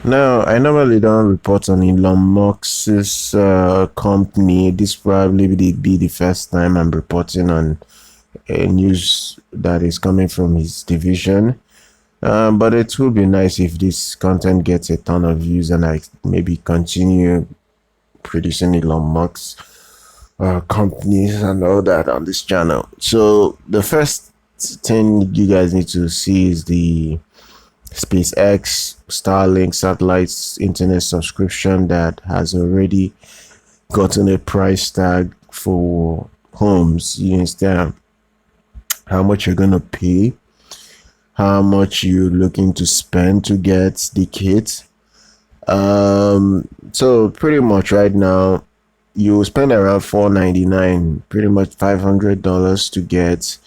Now, I normally don't report on Elon Musk's company. This probably be the first time I'm reporting on a news that is coming from his division. But it would be nice if this content gets a ton of views and I maybe continue producing Elon Musk's companies and all that on this channel. So the first thing you guys need to see is the SpaceX Starlink satellites internet subscription that has already gotten a price tag for homes. You understand how much you're gonna pay, how much you're looking to spend to get the kit. So pretty much right now you spend around $499, pretty much $500 to get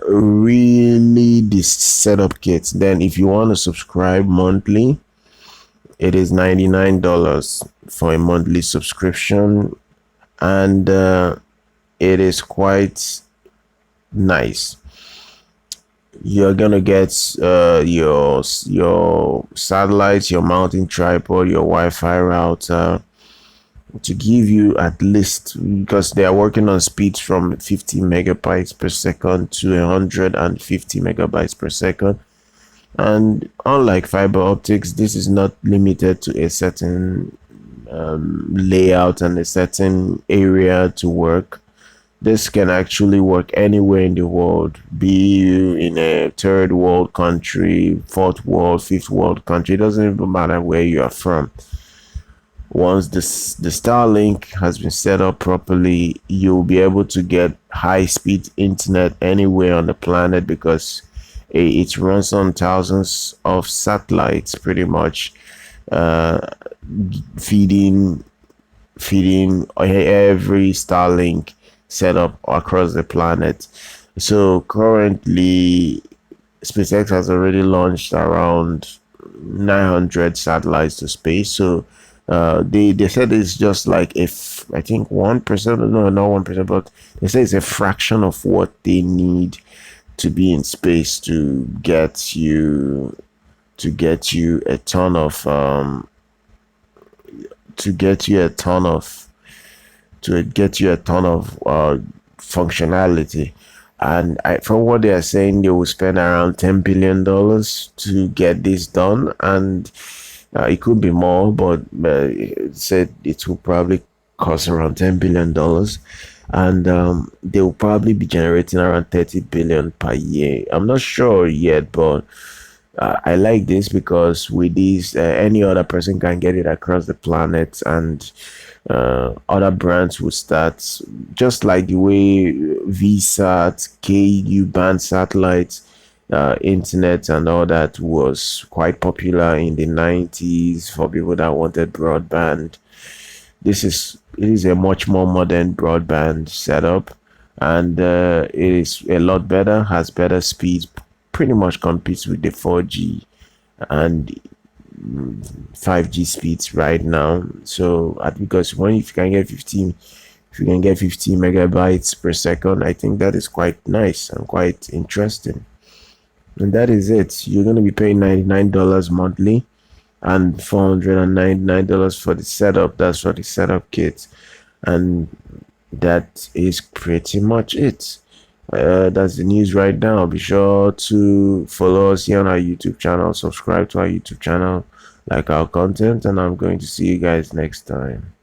really this setup kit. Then if you want to subscribe monthly, it is $99 for a monthly subscription, and it is quite nice. You're gonna get your satellites, your mounting tripod, your Wi-Fi router, to give you at least, because they are working on speeds from 50 megabytes per second to 150 megabytes per second. And unlike fiber optics, this is not limited to a certain layout and a certain area to work. This can actually work anywhere in the world, be you in a third world country, fourth world, fifth world country. It doesn't even matter where you are from. Once the Starlink has been set up properly, you'll be able to get high-speed internet anywhere on the planet, because it runs on thousands of satellites, pretty much feeding every Starlink setup across the planet. So currently, SpaceX has already launched around 900 satellites to space. So they said it's just like, if I think 1%, no, not 1%, but they say it's a fraction of what they need to be in space to get you a ton of functionality. And from what they are saying, they will spend around $10 billion to get this done, and it could be more, but it said it will probably cost around $10 billion, and they will probably be generating around 30 billion per year. I'm not sure yet, but I like this, because with this, any other person can get it across the planet, and other brands will start, just like the way VSAT, KU band satellites, internet and all that was quite popular in the 90s for people that wanted broadband. It is a much more modern broadband setup, and it is a lot better, has better speeds, pretty much competes with the 4G and 5G speeds right now. So because if you can get 15 megabytes per second, I think that is quite nice and quite interesting. And that is it. You're going to be paying $99 monthly and $499 for the setup. That's for the setup kit, and that is pretty much it. That's the news right now. Be sure to follow us here on our YouTube channel, subscribe to our YouTube channel, like our content, and I'm going to see you guys next time.